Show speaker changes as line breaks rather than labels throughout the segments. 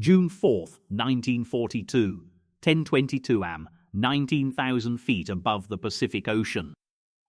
June 4th, 1942, 10:22 am, 19,000 feet above the Pacific Ocean.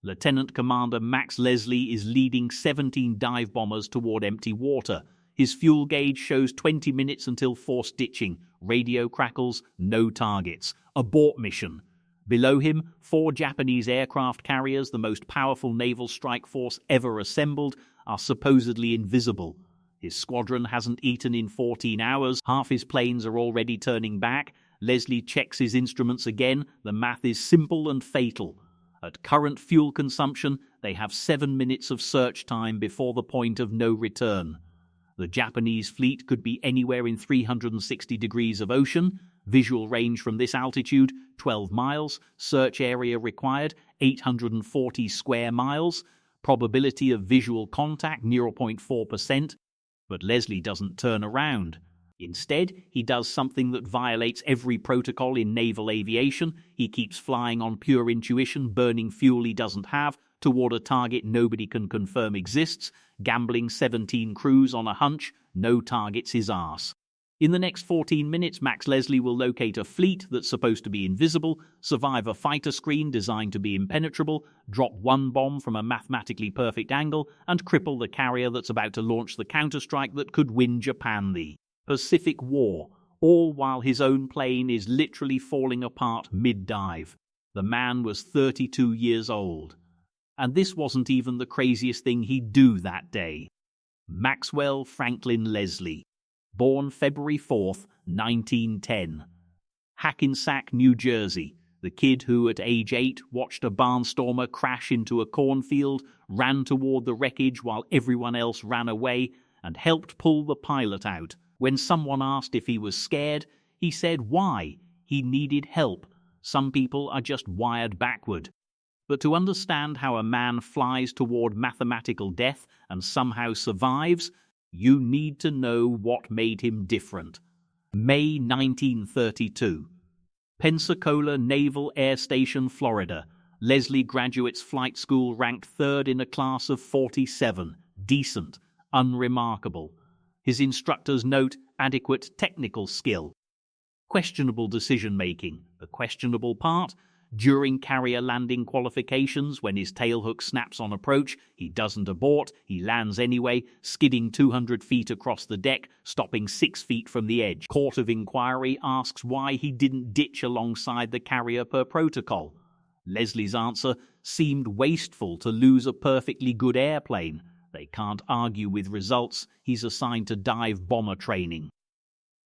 Lieutenant Commander Max Leslie is leading 17 dive bombers toward empty water. His fuel gauge shows 20 minutes until forced ditching. Radio crackles, no targets. Abort mission. Below him, 4 Japanese aircraft carriers, the most powerful naval strike force ever assembled, are supposedly invisible. His squadron hasn't eaten in 14 hours. Half his planes are already turning back. Leslie checks his instruments again. The math is simple and fatal. At current fuel consumption, they have 7 minutes of search time before the point of no return. The Japanese fleet could be anywhere in 360 degrees of ocean. Visual range from this altitude, 12 miles. Search area required, 840 square miles. Probability of visual contact, 0.4%. But Leslie doesn't turn around. Instead, he does something that violates every protocol in naval aviation. He keeps flying on pure intuition, burning fuel he doesn't have, toward a target nobody can confirm exists, gambling 17 crews on a hunch, no target's his arse. In the next 14 minutes, Max Leslie will locate a fleet that's supposed to be invisible, survive a fighter screen designed to be impenetrable, drop 1 bomb from a mathematically perfect angle, and cripple the carrier that's about to launch the counterstrike that could win Japan the Pacific War, all while his own plane is literally falling apart mid-dive. The man was 32 years old. And this wasn't even the craziest thing he'd do that day. Maxwell Franklin Leslie, born February 4th, 1910. Hackensack, New Jersey, the kid who at age 8 watched a barnstormer crash into a cornfield, ran toward the wreckage while everyone else ran away, and helped pull the pilot out. When someone asked if he was scared, he said why. He needed help. Some people are just wired backward. But to understand how a man flies toward mathematical death and somehow survives, you need to know what made him different. May 1932. Pensacola, Naval Air Station, Florida. Leslie graduates flight school ranked 3rd in a class of 47. Decent. Unremarkable. His instructors note adequate technical skill. Questionable decision-making. The questionable part? During carrier landing qualifications, when his tailhook snaps on approach, he doesn't abort, he lands anyway, skidding 200 feet across the deck, stopping 6 feet from the edge. Court of inquiry asks why he didn't ditch alongside the carrier per protocol. Leslie's answer seemed wasteful to lose a perfectly good airplane. They can't argue with results. He's assigned to dive bomber training.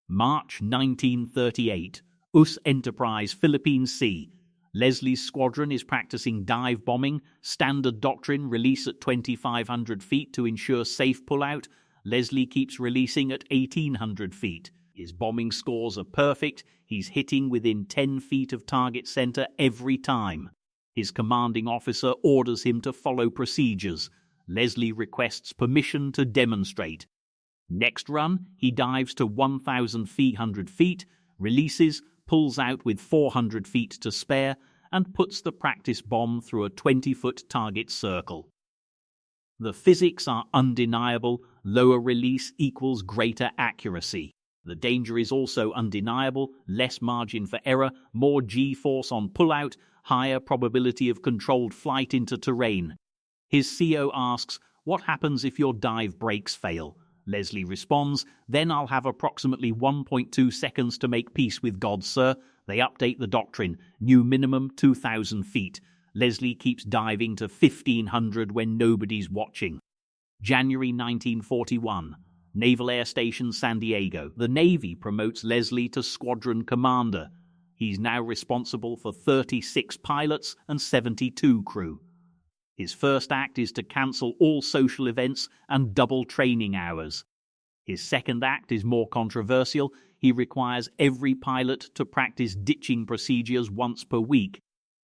March 1938. US Enterprise, Philippine Sea. Leslie's squadron is practicing dive bombing. Standard doctrine, release at 2,500 feet to ensure safe pullout. Leslie keeps releasing at 1,800 feet. His bombing scores are perfect. He's hitting within 10 feet of target center every time. His commanding officer orders him to follow procedures. Leslie requests permission to demonstrate. Next run, he dives to 1,300 feet, releases, pulls out with 400 feet to spare, and puts the practice bomb through a 20-foot target circle. The physics are undeniable. Lower release equals greater accuracy. The danger is also undeniable. Less margin for error, more G-force on pullout, higher probability of controlled flight into terrain. His CO asks, "What happens if your dive brakes fail?" Leslie responds, "Then I'll have approximately 1.2 seconds to make peace with God, sir." They update the doctrine. New minimum 2,000 feet. Leslie keeps diving to 1,500 when nobody's watching. January 1941. Naval Air Station, San Diego. The Navy promotes Leslie to squadron commander. He's now responsible for 36 pilots and 72 crew. His first act is to cancel all social events and double training hours. His second act is more controversial. He requires every pilot to practice ditching procedures once per week.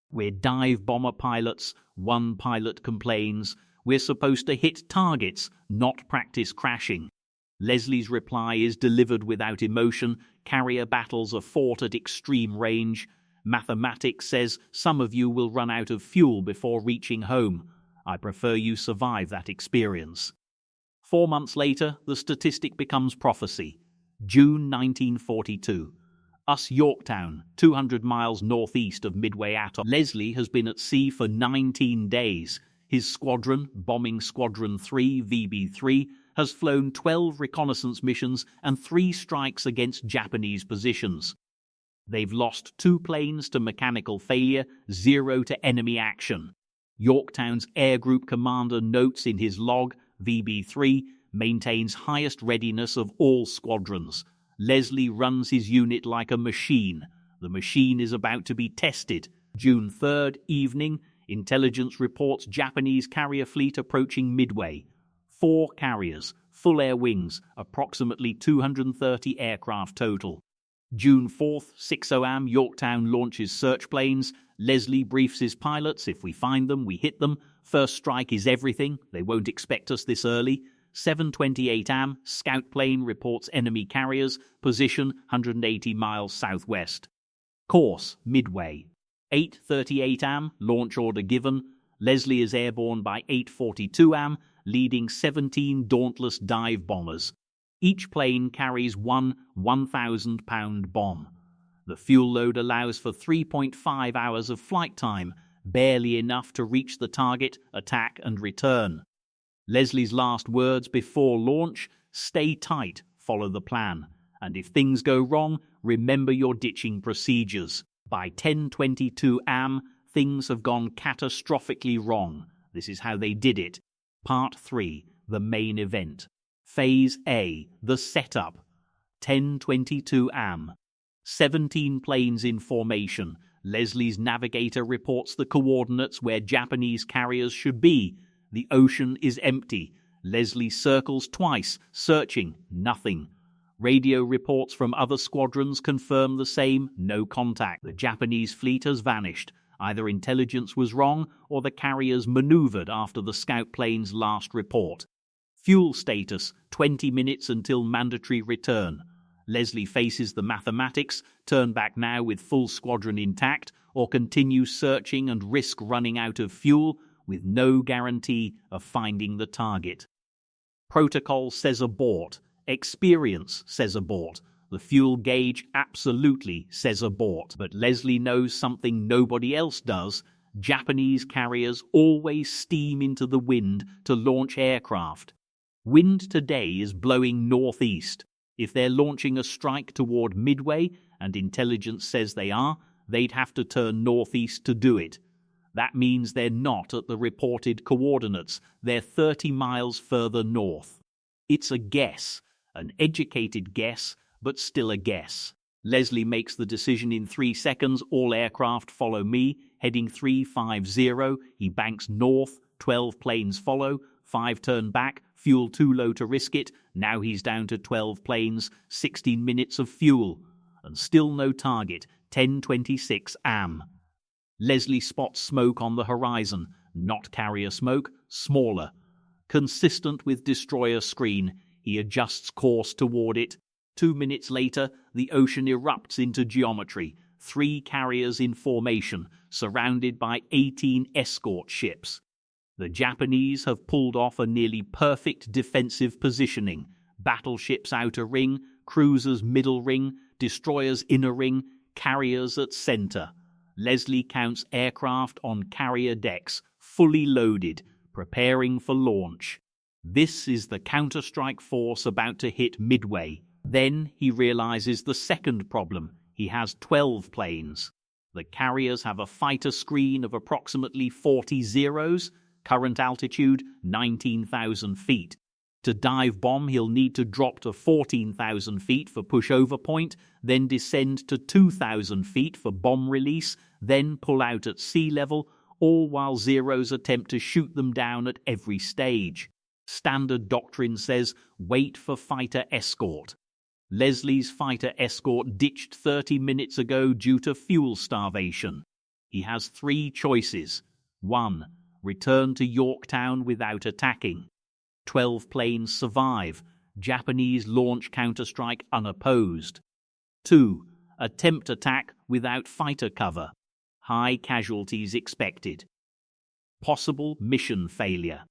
"We're dive bomber pilots," one pilot complains. "We're supposed to hit targets, not practice crashing." Leslie's reply is delivered without emotion. Carrier battles are fought at extreme range. Mathematics says some of you will run out of fuel before reaching home. I prefer you survive that experience. 4 months later, the statistic becomes prophecy. June 1942. Us Yorktown, 200 miles northeast of Midway Atoll. Leslie has been at sea for 19 days. His squadron, Bombing Squadron 3, VB3, has flown 12 reconnaissance missions and 3 strikes against Japanese positions. They've lost 2 planes to mechanical failure, 0 to enemy action. Yorktown's Air Group commander notes in his log, VB3 maintains highest readiness of all squadrons. Leslie runs his unit like a machine. The machine is about to be tested. June 3rd, evening, intelligence reports Japanese carrier fleet approaching Midway. 4 carriers, full air wings, approximately 230 aircraft total. June 4th, 6:00 am, Yorktown launches search planes. Leslie briefs his pilots. If we find them, we hit them. First strike is everything. They won't expect us this early. 7:28 am, scout plane reports enemy carriers, position 180 miles southwest. Course, Midway. 8:38 am, launch order given. Leslie is airborne by 8:42 am, leading 17 Dauntless dive bombers. Each plane carries one 1,000-pound bomb. The fuel load allows for 3.5 hours of flight time, barely enough to reach the target, attack, and return. Leslie's last words before launch: stay tight, follow the plan, and if things go wrong, remember your ditching procedures. By 10:22 am, things have gone catastrophically wrong. This is how they did it. Part 3, the main event. Phase A, the setup. 10:22 am. 17 planes in formation. Leslie's navigator reports the coordinates where Japanese carriers should be. The ocean is empty. Leslie circles twice, searching. Nothing. Radio reports from other squadrons confirm the same. No contact. The Japanese fleet has vanished. Either intelligence was wrong or the carriers maneuvered after the scout plane's last report. Fuel status, 20 minutes until mandatory return. Leslie faces the mathematics: turn back now with full squadron intact, or continue searching and risk running out of fuel with no guarantee of finding the target. Protocol says abort. Experience says abort. The fuel gauge absolutely says abort. But Leslie knows something nobody else does. Japanese carriers always steam into the wind to launch aircraft. Wind today is blowing northeast. If they're launching a strike toward Midway, and intelligence says they are, they'd have to turn northeast to do it. That means they're not at the reported coordinates. They're 30 miles further north. It's a guess, an educated guess, but still a guess. Leslie makes the decision in 3 seconds. All aircraft follow me. Heading 350. He banks north. 12 planes follow. 5 turn back. Fuel too low to risk it. Now he's down to 12 planes. 16 minutes of fuel. And still no target. 10:26 am. Leslie spots smoke on the horizon. Not carrier smoke, smaller. Consistent with destroyer screen, he adjusts course toward it. 2 minutes later, the ocean erupts into geometry. 3 carriers in formation, surrounded by 18 escort ships. The Japanese have pulled off a nearly perfect defensive positioning. Battleships outer ring, cruisers middle ring, destroyers inner ring, carriers at center. Leslie counts aircraft on carrier decks, fully loaded, preparing for launch. This is the counter-strike force about to hit Midway. Then he realizes the second problem. He has 12 planes. The carriers have a fighter screen of approximately 40 zeros, current altitude 19,000 feet. To dive bomb, he'll need to drop to 14,000 feet for pushover point, then descend to 2,000 feet for bomb release, then pull out at sea level, all while Zeros attempt to shoot them down at every stage. Standard doctrine says, wait for fighter escort. Leslie's fighter escort ditched 30 minutes ago due to fuel starvation. He has 3 choices. 1. Return to Yorktown without attacking. 12 planes survive. Japanese launch counterstrike unopposed. 2. Attempt attack without fighter cover. High casualties expected. Possible mission failure.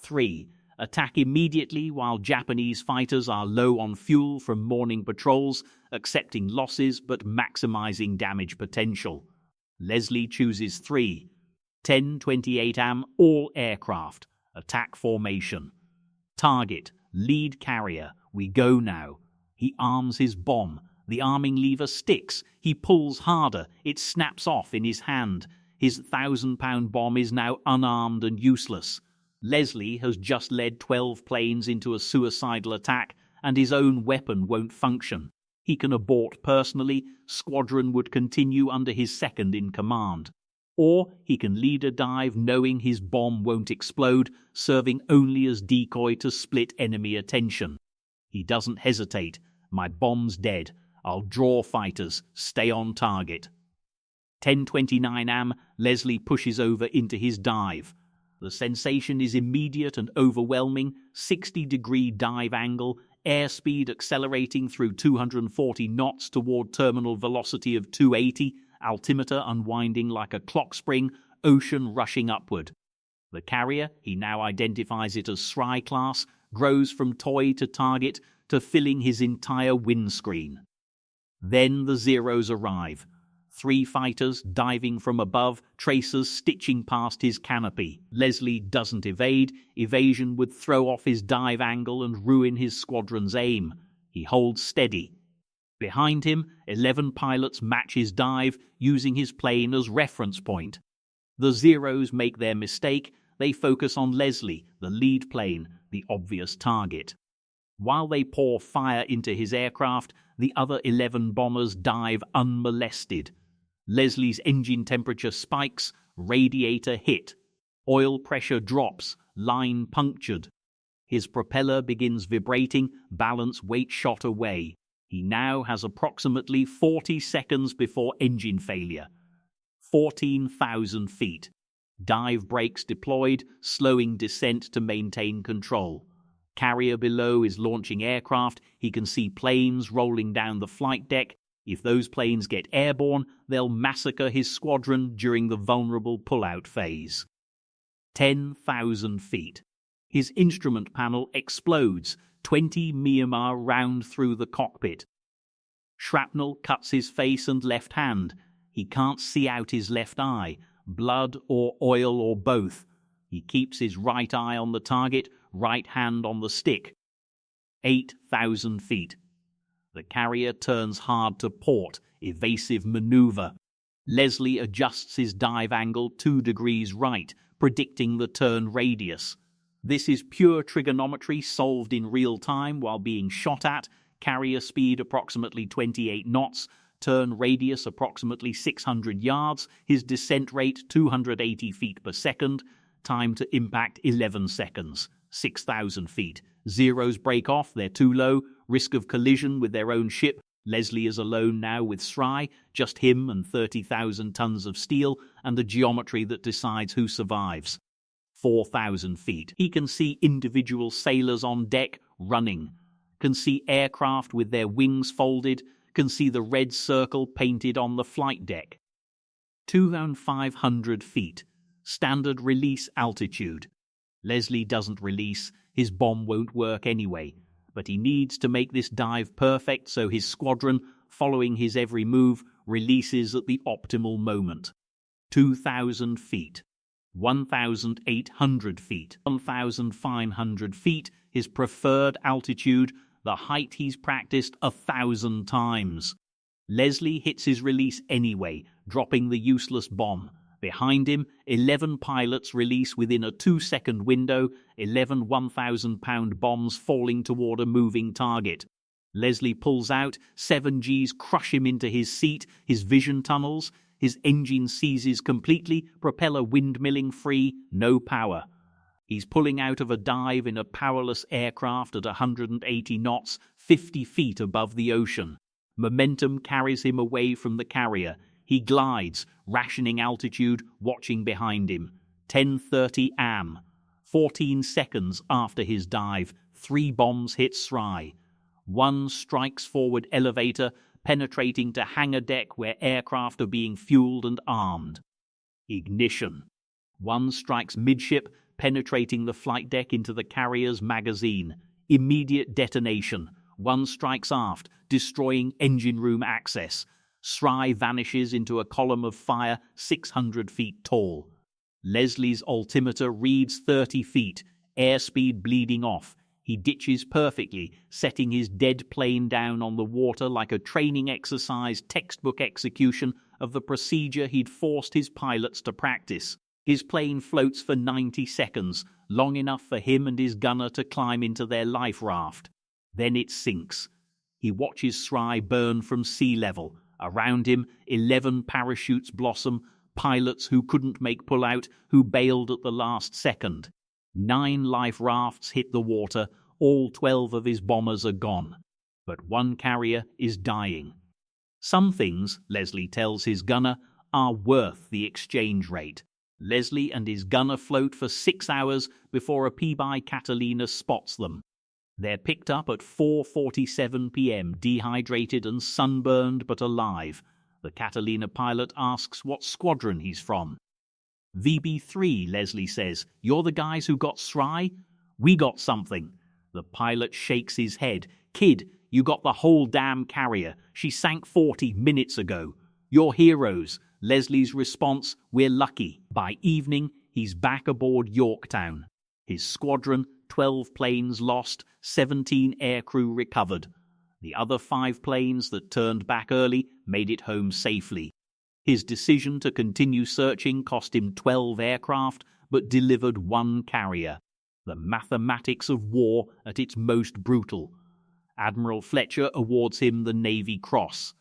3. Attack immediately while Japanese fighters are low on fuel from morning patrols, accepting losses but maximizing damage potential. Leslie chooses 3. 10:28 am, all aircraft. Attack formation. Target, lead carrier. We go now. He arms his bomb. The arming lever sticks. He pulls harder. It snaps off in his hand. His 1,000-pound bomb is now unarmed and useless. Leslie has just led 12 planes into a suicidal attack, and his own weapon won't function. He can abort personally. Squadron would continue under his second in command. Or he can lead a dive knowing his bomb won't explode, serving only as decoy to split enemy attention. He doesn't hesitate. My bomb's dead. I'll draw fighters. Stay on target. 10:29 am, Leslie pushes over into his dive. The sensation is immediate and overwhelming. 60-degree dive angle, airspeed accelerating through 240 knots toward terminal velocity of 280, altimeter unwinding like a clock spring, ocean rushing upward. The carrier, he now identifies it as SRI class, grows from toy to target to filling his entire windscreen. Then the Zeros arrive. 3 fighters diving from above, tracers stitching past his canopy. Leslie doesn't evade. Evasion would throw off his dive angle and ruin his squadron's aim. He holds steady. Behind him, 11 pilots match his dive, using his plane as reference point. The Zeros make their mistake. They focus on Leslie, the lead plane, the obvious target. While they pour fire into his aircraft, the other 11 bombers dive unmolested. Leslie's engine temperature spikes, radiator hit. Oil pressure drops, line punctured. His propeller begins vibrating, balance weight shot away. He now has approximately 40 seconds before engine failure. 14,000 feet. Dive brakes deployed, slowing descent to maintain control. Carrier below is launching aircraft. He can see planes rolling down the flight deck. If those planes get airborne, they'll massacre his squadron during the vulnerable pull-out phase. 10,000 feet. His instrument panel explodes. 20 Myanmar round through the cockpit. Shrapnel cuts his face and left hand. He can't see out his left eye. Blood or oil or both. He keeps his right eye on the target, right hand on the stick. 8,000 feet. The carrier turns hard to port, evasive maneuver. Leslie adjusts his dive angle 2 degrees right, predicting the turn radius. This is pure trigonometry solved in real time while being shot at. Carrier speed approximately 28 knots, turn radius approximately 600 yards, his descent rate 280 feet per second, time to impact 11 seconds, 6,000 feet. Zeros break off, they're too low, risk of collision with their own ship. Leslie is alone now with SRI, just him and 30,000 tons of steel, and the geometry that decides who survives. 4,000 feet. He can see individual sailors on deck running, can see aircraft with their wings folded, can see the red circle painted on the flight deck. 2,500 feet. Standard release altitude. Leslie doesn't release. His bomb won't work anyway, but he needs to make this dive perfect so his squadron, following his every move, releases at the optimal moment. 2,000 feet. 1,800 feet. 1,500 feet, his preferred altitude, the height he's practiced 1,000 times. Leslie hits his release anyway, dropping the useless bomb. Behind him, 11 pilots release within a 2-second window, 11 1,000-pound bombs falling toward a moving target. Leslie pulls out, 7Gs crush him into his seat, his vision tunnels, his engine seizes completely, propeller windmilling free, no power. He's pulling out of a dive in a powerless aircraft at 180 knots, 50 feet above the ocean. Momentum carries him away from the carrier. He glides, rationing altitude, watching behind him. 10:30 am. 14 seconds after his dive, 3 bombs hit SRI. 1 strikes forward elevator, penetrating to hangar deck where aircraft are being fueled and armed. Ignition. 1 strikes midship, penetrating the flight deck into the carrier's magazine. Immediate detonation. One strikes aft, destroying engine room access. SRI vanishes into a column of fire 600 feet tall. Leslie's altimeter reads 30 feet, airspeed bleeding off. He ditches perfectly, setting his dead plane down on the water like a training exercise, textbook execution of the procedure he'd forced his pilots to practice. His plane floats for 90 seconds, long enough for him and his gunner to climb into their life raft. Then it sinks. He watches SRI burn from sea level. Around him, 11 parachutes blossom, pilots who couldn't make pullout, who bailed at the last second. 9 life rafts hit the water, all 12 of his bombers are gone. But one carrier is dying. Some things, Leslie tells his gunner, are worth the exchange rate. Leslie and his gunner float for 6 hours before a Peabody Catalina spots them. They're picked up at 4:47 p.m., dehydrated and sunburned but alive. The Catalina pilot asks what squadron he's from. VB3, Leslie says. You're the guys who got SRI? We got something. The pilot shakes his head. Kid, you got the whole damn carrier. She sank 40 minutes ago. You're heroes. Leslie's response, we're lucky. By evening, he's back aboard Yorktown. His squadron, 12 planes lost, 17 aircrew recovered. The other 5 planes that turned back early made it home safely. His decision to continue searching cost him 12 aircraft, but delivered 1 carrier. The mathematics of war at its most brutal. Admiral Fletcher awards him the Navy Cross.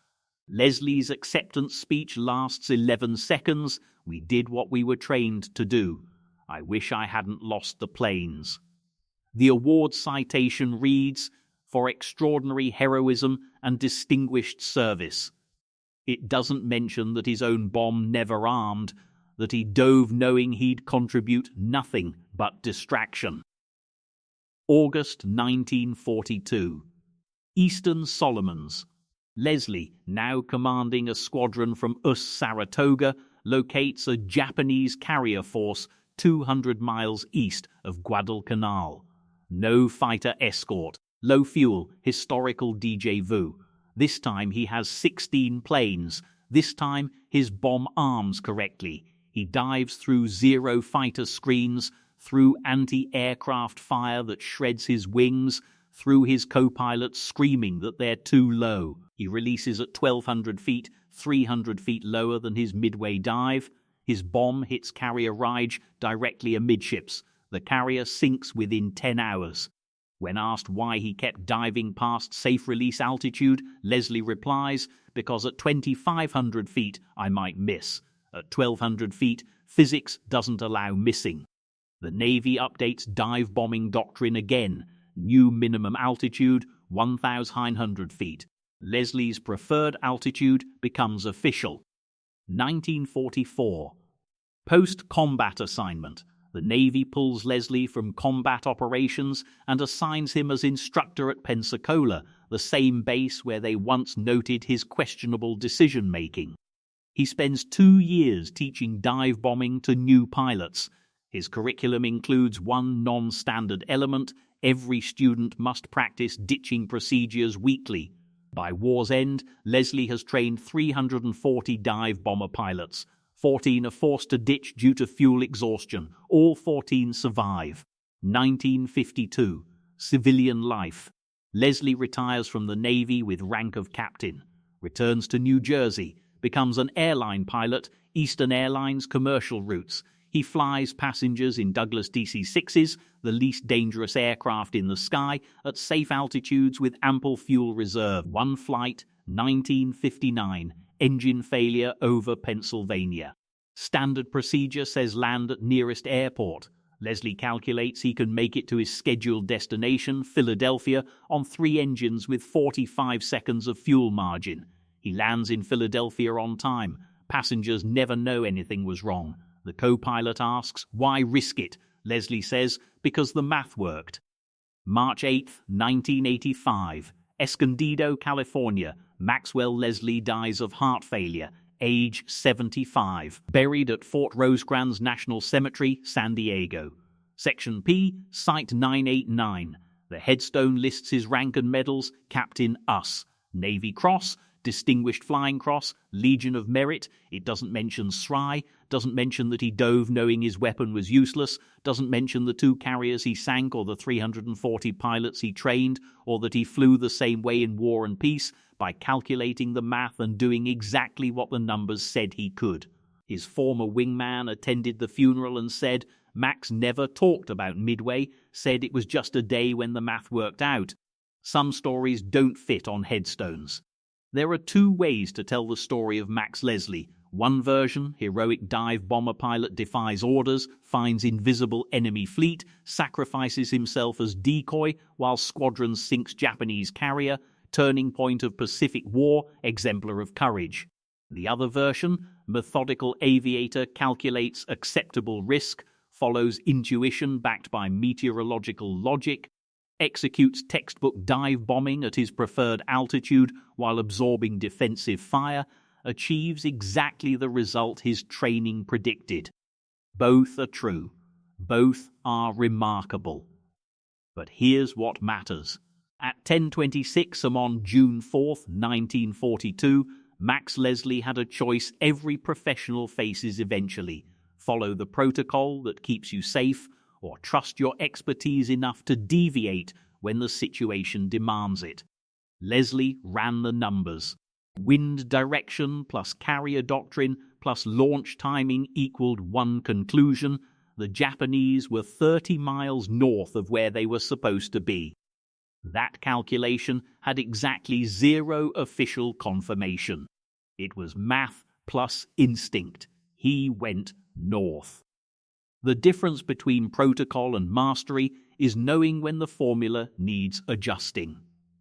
Leslie's acceptance speech lasts 11 seconds. We did what we were trained to do. I wish I hadn't lost the planes. The award citation reads, for extraordinary heroism and distinguished service. It doesn't mention that his own bomb never armed, that he dove knowing he'd contribute nothing but distraction. August 1942. Eastern Solomons. Leslie, now commanding a squadron from Saratoga, locates a Japanese carrier force 200 miles east of Guadalcanal. No fighter escort, low fuel, historical déjà vu. This time he has 16 planes. This time his bomb arms correctly. He dives through 0 fighter screens, through anti-aircraft fire that shreds his wings, through his co-pilots screaming that they're too low. He releases at 1,200 feet, 300 feet lower than his Midway dive. His bomb hits carrier Rige directly amidships. The carrier sinks within 10 hours. When asked why he kept diving past safe release altitude, Leslie replies, because at 2,500 feet I might miss. At 1,200 feet, physics doesn't allow missing. The Navy updates dive bombing doctrine again. New minimum altitude, 1,900 feet. Leslie's preferred altitude becomes official. 1944. Post-combat assignment. The Navy pulls Leslie from combat operations and assigns him as instructor at Pensacola, the same base where they once noted his questionable decision-making. He spends 2 years teaching dive bombing to new pilots. His curriculum includes 1 non-standard element. Every student must practice ditching procedures weekly. By war's end, Leslie has trained 340 dive bomber pilots. 14 are forced to ditch due to fuel exhaustion. All 14 survive. 1952. Civilian life. Leslie retires from the Navy with rank of captain. Returns to New Jersey. Becomes an airline pilot, Eastern Airlines commercial routes. He flies passengers in Douglas DC-6s, the least dangerous aircraft in the sky, at safe altitudes with ample fuel reserve. 1 flight, 1959. Engine failure over Pennsylvania. Standard procedure says land at nearest airport. Leslie calculates he can make it to his scheduled destination, Philadelphia, on 3 engines with 45 seconds of fuel margin. He lands in Philadelphia on time. Passengers never know anything was wrong. The co-pilot asks, why risk it? Leslie says, because the math worked. March 8, 1985. Escondido, California. Maxwell Leslie dies of heart failure, age 75. Buried at Fort Rosecrans National Cemetery, San Diego. Section P, Site 989. The headstone lists his rank and medals: Captain Us, Navy Cross, Distinguished Flying Cross, Legion of Merit. It doesn't mention SRI, doesn't mention that he dove knowing his weapon was useless, doesn't mention the 2 carriers he sank or the 340 pilots he trained, or that he flew the same way in war and peace by calculating the math and doing exactly what the numbers said he could. His former wingman attended the funeral and said Max never talked about Midway, said it was just a day when the math worked out. Some stories don't fit on headstones. There are 2 ways to tell the story of Max Leslie. One version, heroic dive bomber pilot defies orders, finds invisible enemy fleet, sacrifices himself as decoy while squadron sinks Japanese carrier, turning point of Pacific War, exemplar of courage. The other version, methodical aviator calculates acceptable risk, follows intuition backed by meteorological logic, executes textbook dive bombing at his preferred altitude while absorbing defensive fire, achieves exactly the result his training predicted. Both are true. Both are remarkable. But here's what matters. At 10:26 am on June 4th, 1942, Max Leslie had a choice every professional faces eventually: follow the protocol that keeps you safe, or trust your expertise enough to deviate when the situation demands it. Leslie ran the numbers. Wind direction plus carrier doctrine plus launch timing equaled one conclusion: the Japanese were 30 miles north of where they were supposed to be. That calculation had exactly 0 official confirmation. It was math plus instinct. He went north. The difference between protocol and mastery is knowing when the formula needs adjusting.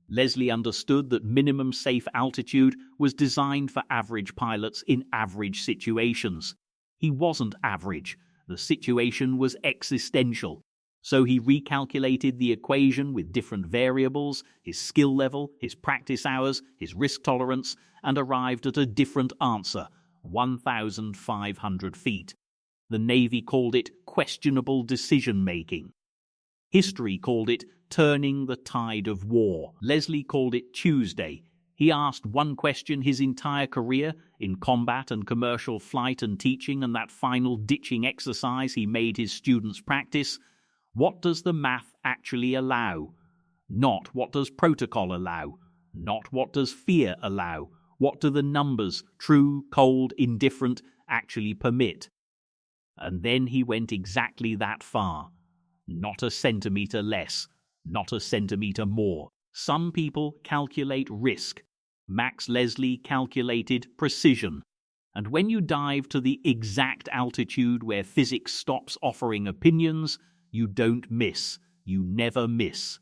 Leslie understood that minimum safe altitude was designed for average pilots in average situations. He wasn't average. The situation was existential. So he recalculated the equation with different variables, his skill level, his practice hours, his risk tolerance, and arrived at a different answer: 1,500 feet. The Navy called it questionable decision-making. History called it turning the tide of war. Leslie called it Tuesday. He asked one question his entire career, in combat and commercial flight and teaching and that final ditching exercise he made his students practice: what does the math actually allow? Not what does protocol allow? Not what does fear allow? What do the numbers, true, cold, indifferent, actually permit? And then he went exactly that far. Not a centimeter less, not a centimeter more. Some people calculate risk. Max Leslie calculated precision. And when you dive to the exact altitude where physics stops offering opinions, you don't miss. You never miss.